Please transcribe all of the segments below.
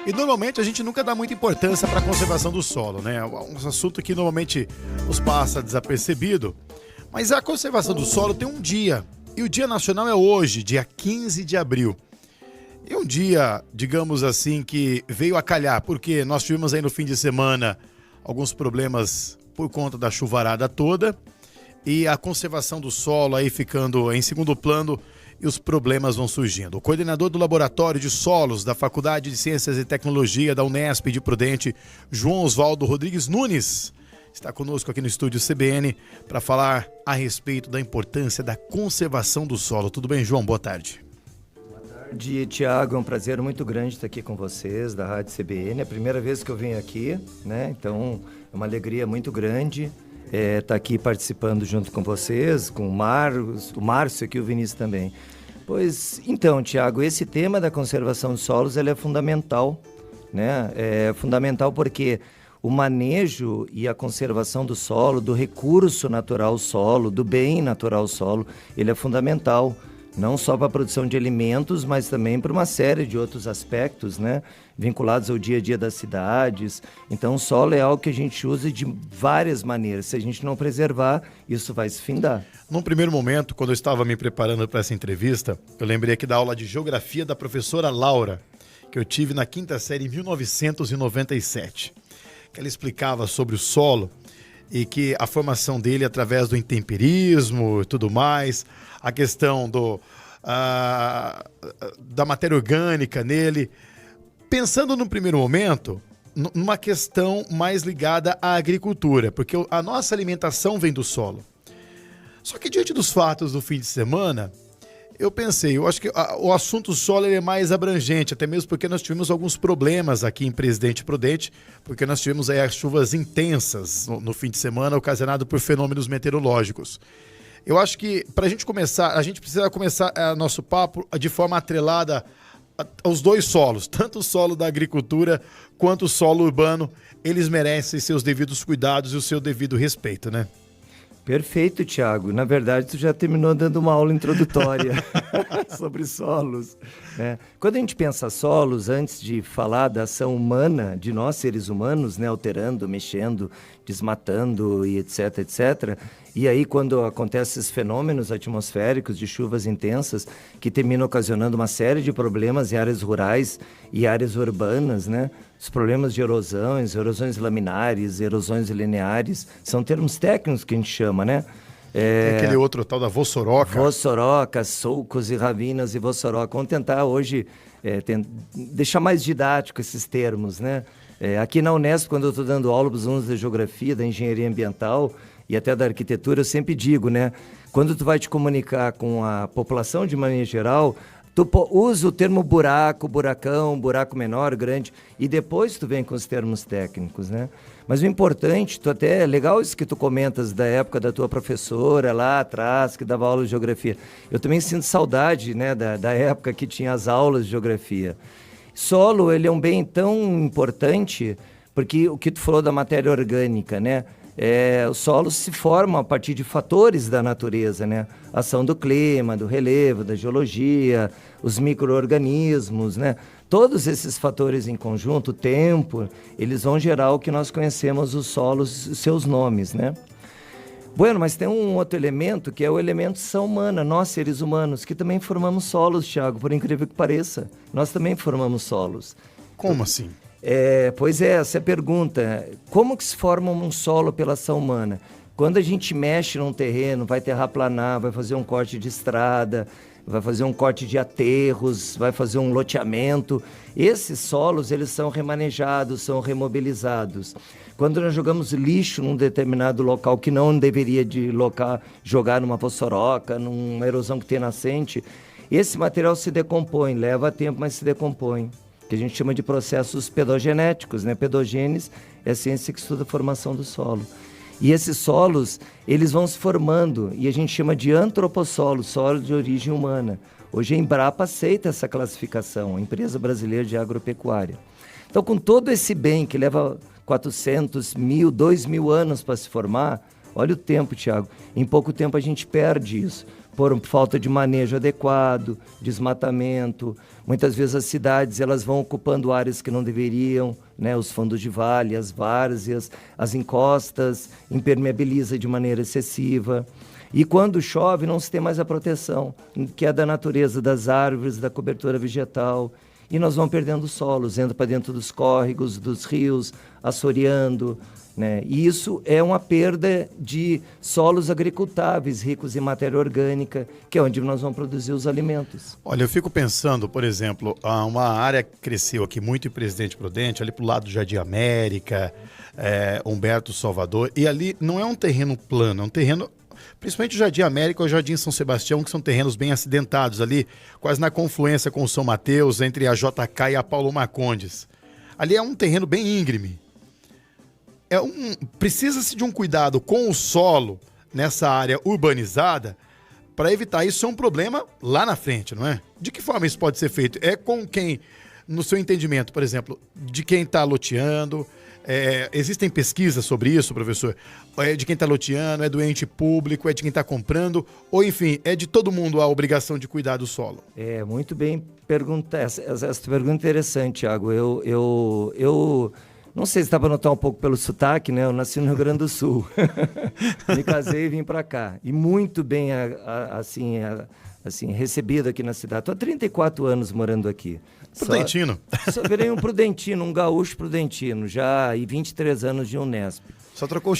E normalmente a gente nunca dá muita importância para a conservação do solo, né? Um assunto que normalmente nos passa desapercebido. Mas a conservação do solo tem um dia. E o Dia Nacional é hoje, dia 15 de abril. E um dia, digamos assim, que veio a calhar, porque nós tivemos aí no fim de semana alguns problemas por conta da chuvarada toda. E a conservação do solo aí ficando em segundo plano e os problemas vão surgindo. O coordenador do Laboratório de Solos da Faculdade de Ciências e Tecnologia da Unesp de Prudente, João Oswaldo Rodrigues Nunes, está conosco aqui no estúdio CBN para falar a respeito da importância da conservação do solo. Tudo bem, João? Boa tarde. Boa tarde, Tiago. É um prazer muito grande estar aqui com vocês, da Rádio CBN. É a primeira vez que eu venho aqui, né? Então, é uma alegria muito grande estar aqui participando junto com vocês, com o Márcio aqui, o Vinícius também. Pois, então, Tiago, esse tema da conservação dos solos ele é fundamental, né? É fundamental porque o manejo e a conservação do solo, do recurso natural solo, do bem natural solo, ele é fundamental. Não só para a produção de alimentos, mas também para uma série de outros aspectos, né? Vinculados ao dia a dia das cidades. Então, o solo é algo que a gente usa de várias maneiras. Se a gente não preservar, isso vai se findar. Num primeiro momento, quando eu estava me preparando para essa entrevista, eu lembrei aqui da aula de geografia da professora Laura, que eu tive na quinta série em 1997. Que ela explicava sobre o solo e que a formação dele através do intemperismo e tudo mais, a questão da matéria orgânica nele. Pensando no primeiro momento, numa questão mais ligada à agricultura, porque a nossa alimentação vem do solo. Só que diante dos fatos do fim de semana, eu pensei, eu acho que o assunto solo é mais abrangente, até mesmo porque nós tivemos alguns problemas aqui em Presidente Prudente, porque nós tivemos aí as chuvas intensas no fim de semana, ocasionado por fenômenos meteorológicos. Eu acho que para a gente começar, a gente precisa começar nosso papo de forma atrelada aos dois solos, tanto o solo da agricultura quanto o solo urbano, eles merecem seus devidos cuidados e o seu devido respeito, né? Perfeito, Tiago. Na verdade, tu já terminou dando uma aula introdutória sobre solos, né? Quando a gente pensa solos, antes de falar da ação humana, de nós seres humanos, né, alterando, mexendo, desmatando e etc, etc. E aí, quando acontecem esses fenômenos atmosféricos de chuvas intensas, que terminam ocasionando uma série de problemas em áreas rurais e áreas urbanas, né? Os problemas de erosões laminares, erosões lineares, são termos técnicos que a gente chama, né? Tem aquele outro tal da vossoroca. Vossoroca, sulcos e ravinas e vossoroca. Vamos tentar hoje deixar mais didático esses termos, né? Aqui na Unesp, quando eu estou dando aula para os alunos da geografia, da engenharia ambiental e até da arquitetura, eu sempre digo, né? Quando tu vai te comunicar com a população de maneira geral, tu usa o termo buraco, buracão, buraco menor, grande, e depois tu vem com os termos técnicos, né? Mas o importante, é legal isso que tu comentas da época da tua professora lá atrás, que dava aula de geografia. Eu também sinto saudade, né, da época que tinha as aulas de geografia. Solo, ele é um bem tão importante, porque o que tu falou da matéria orgânica, né? O solo se forma a partir de fatores da natureza, né? A ação do clima, do relevo, da geologia, os micro-organismos, né? Todos esses fatores em conjunto, o tempo, eles vão gerar o que nós conhecemos os solos, os seus nomes, né? Bueno, mas tem um outro elemento que é o elemento ação humana, nós seres humanos, que também formamos solos, Thiago, por incrível que pareça. Nós também formamos solos. Como assim? Pois é, essa é a pergunta. Como que se forma um solo pela ação humana? Quando a gente mexe num terreno, vai terraplanar, vai fazer um corte de estrada, vai fazer um corte de aterros, vai fazer um loteamento. Esses solos, eles são remanejados, são remobilizados. Quando nós jogamos lixo num determinado local que não deveria jogar numa vossoroca, numa erosão que tem nascente, esse material se decompõe, leva tempo, mas se decompõe. Que a gente chama de processos pedogenéticos, né? Pedogênese é a ciência que estuda a formação do solo. E esses solos, eles vão se formando, e a gente chama de antropossolo, solo de origem humana. Hoje a Embrapa aceita essa classificação, a Empresa Brasileira de Agropecuária. Então, com todo esse bem que leva 400, 1.000, 2.000 anos para se formar, Olha o tempo, Tiago. Em pouco tempo a gente perde isso. Por falta de manejo adequado, desmatamento. Muitas vezes as cidades elas vão ocupando áreas que não deveriam, né? Os fundos de vale, as várzeas, as encostas, impermeabiliza de maneira excessiva. E quando chove não se tem mais a proteção, que é da natureza das árvores, da cobertura vegetal. E nós vamos perdendo solos, entra para dentro dos córregos, dos rios, assoreando, né? E isso é uma perda de solos agricultáveis, ricos em matéria orgânica, que é onde nós vamos produzir os alimentos. Olha, eu fico pensando, por exemplo, uma área que cresceu aqui muito em Presidente Prudente, ali pro lado do Jardim América, Humberto Salvador, e ali não é um terreno plano, é um terreno, principalmente o Jardim América ou o Jardim São Sebastião, que são terrenos bem acidentados ali, quase na confluência com o São Mateus, entre a JK e a Paulo Marcondes. Ali é um terreno bem íngreme. Precisa-se de um cuidado com o solo nessa área urbanizada para evitar isso ser um problema lá na frente, não é? De que forma isso pode ser feito? É com quem, no seu entendimento, por exemplo, de quem está loteando? Existem pesquisas sobre isso, professor? É de quem está loteando, é do ente público, é de quem está comprando, ou enfim, é de todo mundo a obrigação de cuidar do solo? Muito bem perguntar. Essa pergunta é interessante, Thiago. Eu não sei se dá para notar um pouco pelo sotaque, né? Eu nasci no Rio Grande do Sul. Me casei e vim para cá. E muito bem, assim, recebido aqui na cidade. Estou há 34 anos morando aqui. Prudentino. Só virei um prudentino, um gaúcho prudentino, já, e 23 anos de Unesp. Só trocou o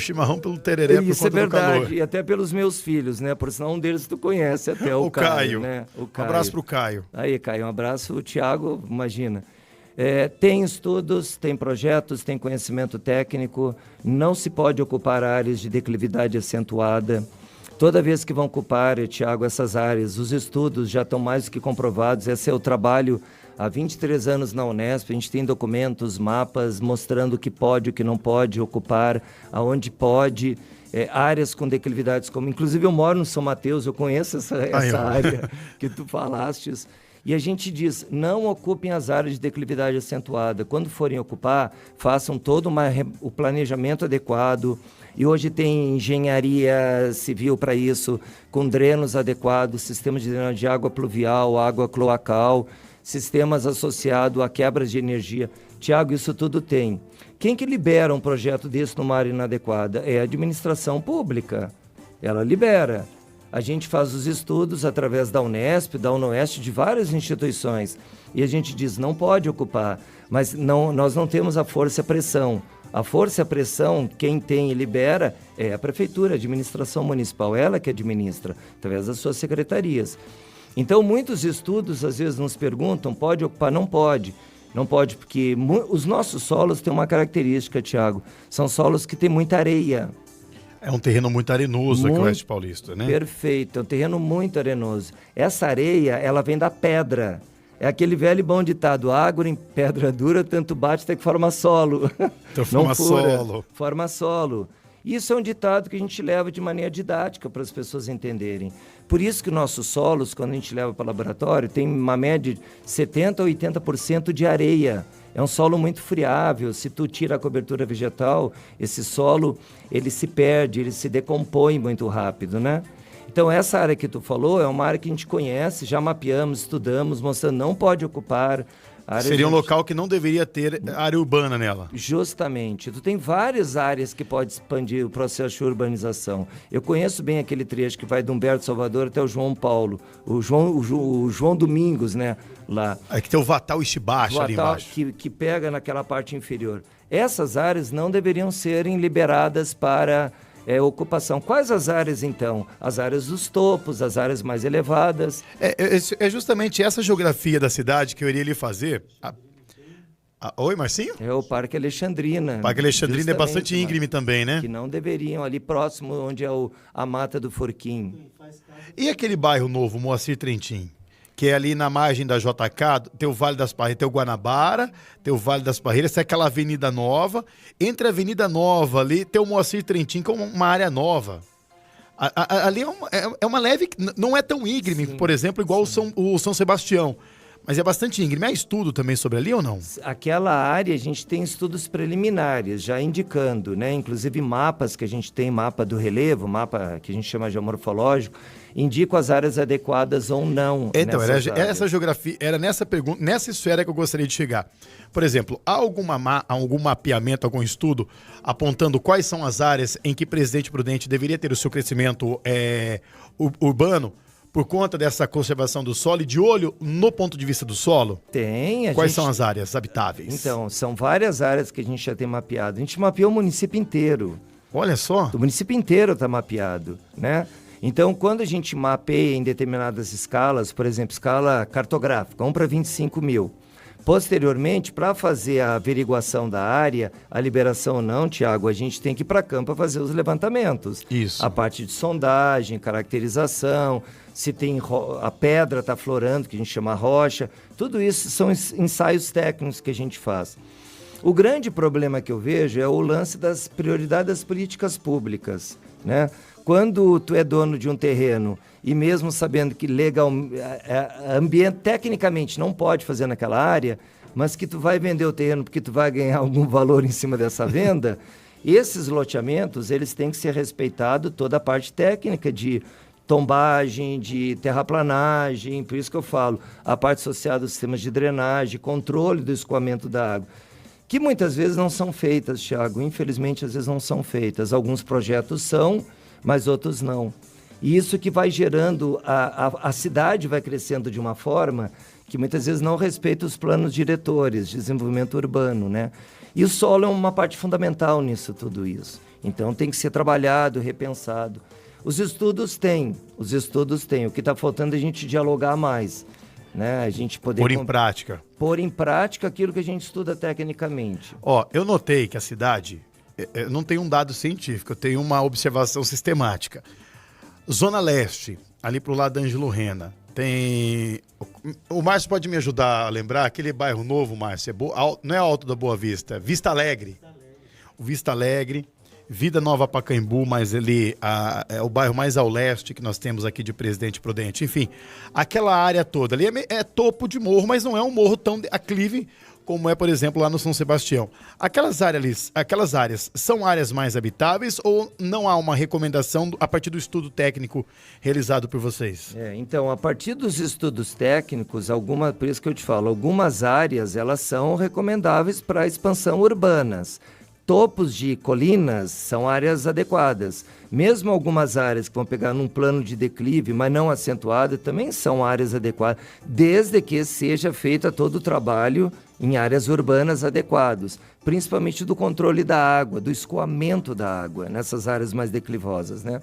chimarrão pelo tereré por Isso conta é do calor. verdade, e até pelos meus filhos, né? Por sinal, um deles tu conhece até, o Caio, né? O Caio. Um abraço pro Caio. Aí, Caio, um abraço. O Thiago, imagina. Tem estudos, tem projetos, tem conhecimento técnico, não se pode ocupar áreas de declividade acentuada. Toda vez que vão ocupar, Thiago, essas áreas, os estudos já estão mais do que comprovados. Esse é o trabalho há 23 anos na Unesp. A gente tem documentos, mapas mostrando o que pode, o que não pode ocupar, aonde pode. Áreas com declividades como... Inclusive, eu moro no São Mateus, eu conheço essa área que tu falastes. E a gente diz, não ocupem as áreas de declividade acentuada. Quando forem ocupar, façam todo o planejamento adequado. E hoje tem engenharia civil para isso, com drenos adequados, sistemas de drenagem de água pluvial, água cloacal, sistemas associados a quebras de energia. Tiago, isso tudo tem. Quem que libera um projeto desse numa área inadequada? É a administração pública. Ela libera. A gente faz os estudos através da Unesp, da UNOeste, de várias instituições. E a gente diz, não pode ocupar. Mas nós não temos a força e a pressão. A força e a pressão, quem tem e libera, é a prefeitura, a administração municipal. Ela que administra, através das suas secretarias. Então, muitos estudos, às vezes, nos perguntam, pode ocupar? Não pode. Não pode, porque os nossos solos têm uma característica, Tiago. São solos que têm muita areia. É um terreno muito arenoso aqui no Oeste Paulista, né? Perfeito, é um terreno muito arenoso. Essa areia, ela vem da pedra. É aquele velho e bom ditado, água em pedra dura, tanto bate até que forma solo. Então forma solo. Forma solo. Isso é um ditado que a gente leva de maneira didática para as pessoas entenderem. Por isso que nossos solos, quando a gente leva para o laboratório, tem uma média de 70% a 80% de areia. É um solo muito friável. Se tu tira a cobertura vegetal, esse solo, ele se perde, ele se decompõe muito rápido, né? Então, essa área que tu falou é uma área que a gente conhece, já mapeamos, estudamos, mostrando não pode ocupar. Seria um local que não deveria ter área urbana nela. Justamente. Tu tem várias áreas que pode expandir o processo de urbanização. Eu conheço bem aquele trecho que vai do Humberto Salvador até o João Paulo. O João Domingos, né? Lá. Aí que tem o Vatal Estibaixo ali embaixo. Que pega naquela parte inferior. Essas áreas não deveriam serem liberadas para ocupação. Quais as áreas, então? As áreas dos topos, as áreas mais elevadas. É justamente essa geografia da cidade que eu iria lhe fazer. Oi, Marcinho? É o Parque Alexandrina. O Parque Alexandrina é bastante íngreme também, né? Que não deveriam, ali próximo onde é a Mata do Forquim. E aquele bairro novo, Moacir Trentin? Que é ali na margem da JK, tem o Vale das Parreiras, tem o Guanabara, tem o Vale das Parreiras, tem aquela Avenida Nova. Entre a Avenida Nova ali, tem o Moacir Trentin, que é uma área nova. Ali é uma leve, não é tão íngreme, por exemplo, igual o São Sebastião. Mas é bastante íngreme. Há estudo também sobre ali ou não? Aquela área a gente tem estudos preliminares, já indicando, né? Inclusive mapas que a gente tem, mapa do relevo, mapa que a gente chama geomorfológico, indicam as áreas adequadas ou não. Então, essa geografia, era nessa pergunta, nessa esfera que eu gostaria de chegar. Por exemplo, há algum mapeamento, algum estudo apontando quais são as áreas em que Presidente Prudente deveria ter o seu crescimento urbano? Por conta dessa conservação do solo e de olho no ponto de vista do solo? Tem. Quais são as áreas habitáveis? Então, são várias áreas que a gente já tem mapeado. A gente mapeou o município inteiro. Olha só. O município inteiro está mapeado, né? Então, quando a gente mapeia em determinadas escalas, por exemplo, escala cartográfica, 1 para 25 mil. Posteriormente, para fazer a averiguação da área, a liberação ou não, Tiago, a gente tem que ir para campo para fazer os levantamentos. Isso. A parte de sondagem, caracterização, se tem a pedra está florando, que a gente chama rocha, tudo isso são ensaios técnicos que a gente faz. O grande problema que eu vejo é o lance das prioridades das políticas públicas, né? Quando tu é dono de um terreno e mesmo sabendo que tecnicamente não pode fazer naquela área, mas que tu vai vender o terreno porque tu vai ganhar algum valor em cima dessa venda, esses loteamentos, eles têm que ser respeitados toda a parte técnica de tombagem, de terraplanagem, por isso que eu falo, a parte associada aos sistemas de drenagem, controle do escoamento da água, que muitas vezes não são feitas, Thiago, infelizmente às vezes não são feitas. Alguns projetos são, mas outros não. E isso que vai gerando, a cidade vai crescendo de uma forma que muitas vezes não respeita os planos diretores de desenvolvimento urbano, né? E o solo é uma parte fundamental nisso, tudo isso. Então tem que ser trabalhado, repensado. Os estudos têm. O que está faltando é a gente dialogar mais, né? A gente poder pôr em prática aquilo que a gente estuda tecnicamente. Eu notei que a cidade, eu não tenho um dado científico, eu tenho uma observação sistemática. Zona Leste, ali pro lado da Ângelo Rena, tem... O Márcio pode me ajudar a lembrar, aquele bairro novo, Márcio, não é Alto da Boa Vista, Vista Alegre. O Vista Alegre, Vida Nova Pacaembu, mas ele é o bairro mais ao leste que nós temos aqui de Presidente Prudente. Enfim, aquela área toda ali é topo de morro, mas não é um morro tão aclive como é, por exemplo, lá no São Sebastião. Aquelas áreas são áreas mais habitáveis ou não há uma recomendação a partir do estudo técnico realizado por vocês? Então, a partir dos estudos técnicos, por isso que eu te falo, algumas áreas elas são recomendáveis para expansão urbanas. Topos de colinas são áreas adequadas. Mesmo algumas áreas que vão pegar num plano de declive, mas não acentuado, também são áreas adequadas, desde que seja feito todo o trabalho em áreas urbanas adequadas, principalmente do controle da água, do escoamento da água, nessas áreas mais declivosas, né?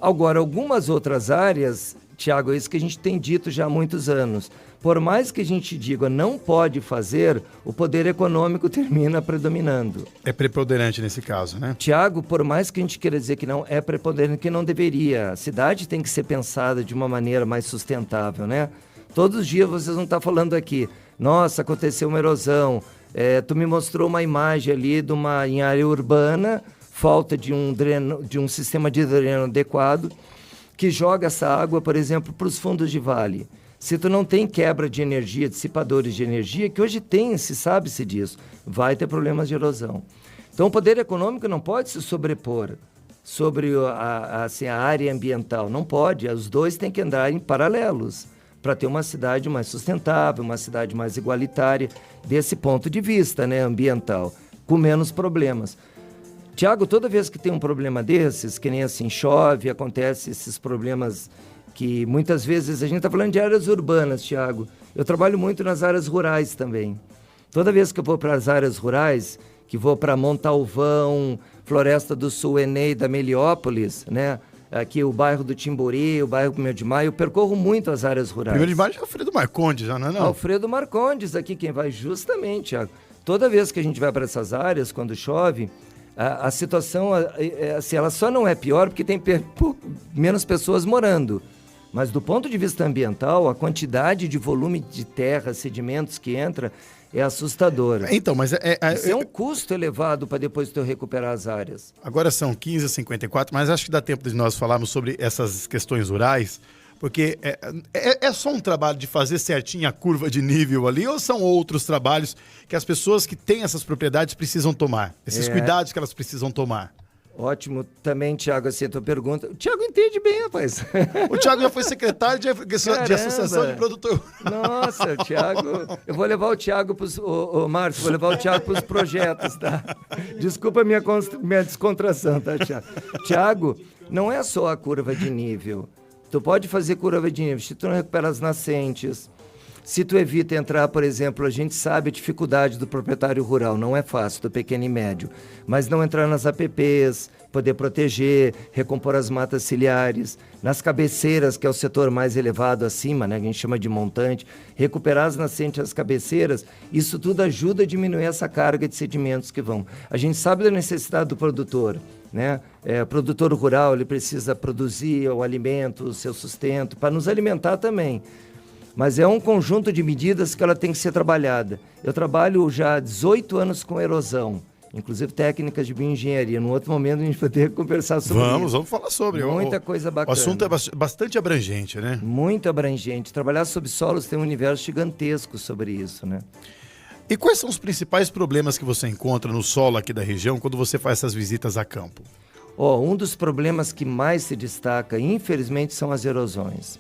Agora, algumas outras áreas, Tiago, é isso que a gente tem dito já há muitos anos. Por mais que a gente diga não pode fazer, o poder econômico termina predominando. É preponderante nesse caso, né? Tiago, por mais que a gente queira dizer que não é preponderante, que não deveria. A cidade tem que ser pensada de uma maneira mais sustentável, né? Todos os dias vocês vão estar falando aqui, nossa, aconteceu uma erosão, tu me mostrou uma imagem ali em área urbana, falta de um sistema de dreno adequado, que joga essa água, por exemplo, para os fundos de vale. Se tu não tem quebra de energia, dissipadores de energia, que hoje tem, sabe-se disso, vai ter problemas de erosão. Então, o poder econômico não pode se sobrepor sobre a área ambiental, não pode. Os dois têm que andar em paralelos para ter uma cidade mais sustentável, uma cidade mais igualitária, desse ponto de vista, né, ambiental, com menos problemas. Tiago, toda vez que tem um problema desses, que nem assim chove, acontece esses problemas que muitas vezes a gente está falando de áreas urbanas, Tiago. Eu trabalho muito nas áreas rurais também. Toda vez que eu vou para as áreas rurais, que vou para Montalvão, Floresta do Sul, Enei, da Meliópolis, né? Aqui o bairro do Timburi, o bairro 1º de Maio, eu percorro muito as áreas rurais. 1º de Maio é Alfredo Marcondes, não é não? Alfredo Marcondes, aqui quem vai justamente, Tiago. Toda vez que a gente vai para essas áreas, quando chove, a situação, assim, ela só não é pior porque tem menos pessoas morando. Mas do ponto de vista ambiental, a quantidade de volume de terra, sedimentos que entra é assustadora. Então, mas isso é um custo elevado para depois tu recuperar as áreas. Agora são 15h54, mas acho que dá tempo de nós falarmos sobre essas questões rurais, Porque é só um trabalho de fazer certinho a curva de nível ali, ou são outros trabalhos que as pessoas que têm essas propriedades precisam tomar? Esses cuidados que elas precisam tomar? Ótimo. Também, Tiago, assim, a tua pergunta. O Tiago entende bem, rapaz. O Tiago já foi secretário de associação de produtor. Nossa, o Tiago... Eu vou levar o Tiago para os... Márcio, vou levar o Tiago para os projetos, tá? Desculpa a minha descontração, tá, Tiago? Tiago, não é só a curva de nível. Tu pode fazer curva de nível se tu não recupera as nascentes, se tu evita entrar, por exemplo, a gente sabe a dificuldade do proprietário rural, não é fácil, do pequeno e médio, mas não entrar nas APPs, poder proteger, recompor as matas ciliares, nas cabeceiras, que é o setor mais elevado acima, né, que a gente chama de montante, recuperar as nascentes das cabeceiras, isso tudo ajuda a diminuir essa carga de sedimentos que vão. A gente sabe da necessidade do produtor, né? O produtor rural, ele precisa produzir o alimento, o seu sustento, para nos alimentar também. Mas é um conjunto de medidas que ela tem que ser trabalhada. Eu trabalho já há 18 anos com erosão, inclusive técnicas de bioengenharia. Num outro momento a gente vai ter que conversar sobre isso. Vamos falar sobre. Muita coisa bacana. O assunto é bastante abrangente, né? Muito abrangente. Trabalhar sobre solos tem um universo gigantesco sobre isso, né? E quais são os principais problemas que você encontra no solo aqui da região quando você faz essas visitas a campo? Um dos problemas que mais se destaca, infelizmente, são as erosões.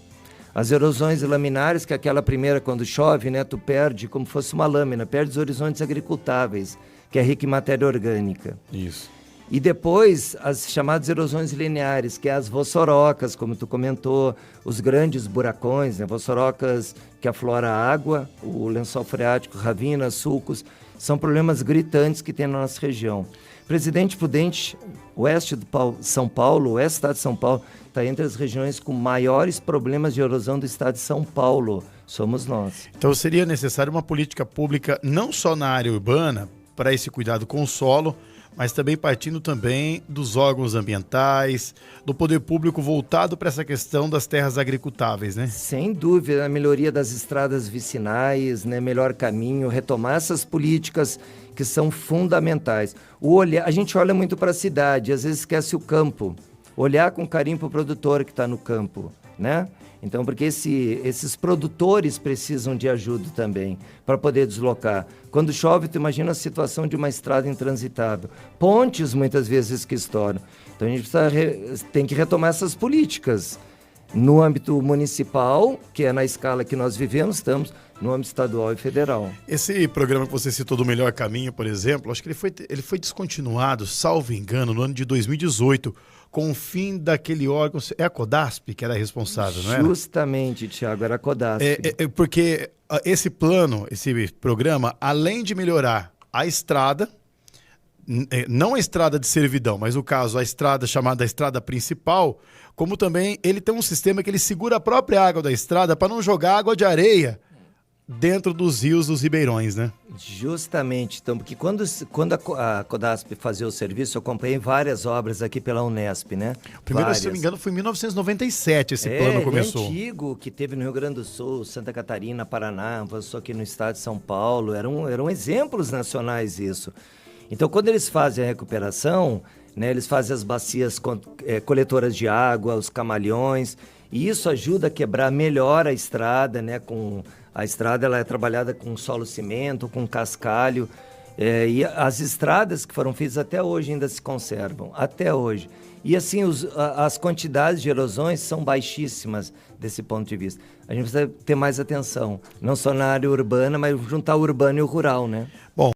As erosões laminares, que é aquela primeira, quando chove, né, tu perde como fosse uma lâmina, perde os horizontes agricultáveis, que é rica em matéria orgânica. Isso. E depois, as chamadas erosões lineares, que é as vossorocas, como tu comentou, os grandes buracões, né, vossorocas que aflora a água, o lençol freático, ravinas, sulcos, são problemas gritantes que tem na nossa região. Presidente Prudente, oeste de São Paulo, oeste do estado de São Paulo, está entre as regiões com maiores problemas de erosão do estado de São Paulo. Somos nós. Então seria necessária uma política pública não só na área urbana, para esse cuidado com o solo, mas também partindo também dos órgãos ambientais, do poder público voltado para essa questão das terras agricultáveis, né? Sem dúvida, a melhoria das estradas vicinais, né, melhor caminho, retomar essas políticas que são fundamentais. A gente olha muito para a cidade, às vezes esquece o campo. Olhar com carinho para o produtor que está no campo, né? Então, porque esses produtores precisam de ajuda também para poder deslocar. Quando chove, tu imagina a situação de uma estrada intransitável. Pontes, muitas vezes, que estouram. Então, a gente tem que retomar essas políticas. No âmbito municipal, que é na escala que nós vivemos, estamos no âmbito estadual e federal. Esse programa que você citou do Melhor Caminho, por exemplo, acho que ele foi descontinuado, salvo engano, no ano de 2018, com o fim daquele órgão, é a Codasp que era responsável, não é? Justamente, Tiago, era a Codasp. Porque esse plano, esse programa, além de melhorar a estrada, não a estrada de servidão, mas no caso a estrada chamada estrada principal, como também ele tem um sistema que ele segura a própria água da estrada para não jogar água de areia dentro dos rios, dos ribeirões, né? Justamente. Então, porque quando a Codasp fazia o serviço, eu acompanhei várias obras aqui pela Unesp, né? Primeiro, se não me engano, foi em 1997 esse plano começou. É antigo, que teve no Rio Grande do Sul, Santa Catarina, Paraná, passou aqui no estado de São Paulo, eram exemplos nacionais isso. Então, quando eles fazem a recuperação, né, eles fazem as bacias coletoras de água, os camalhões, e isso ajuda a quebrar melhor a estrada, né? A estrada ela é trabalhada com solo cimento, com cascalho, e as estradas que foram feitas até hoje ainda se conservam, até hoje. E assim, as quantidades de erosões são baixíssimas desse ponto de vista. A gente precisa ter mais atenção, não só na área urbana, mas juntar o urbano e o rural, né? Bom,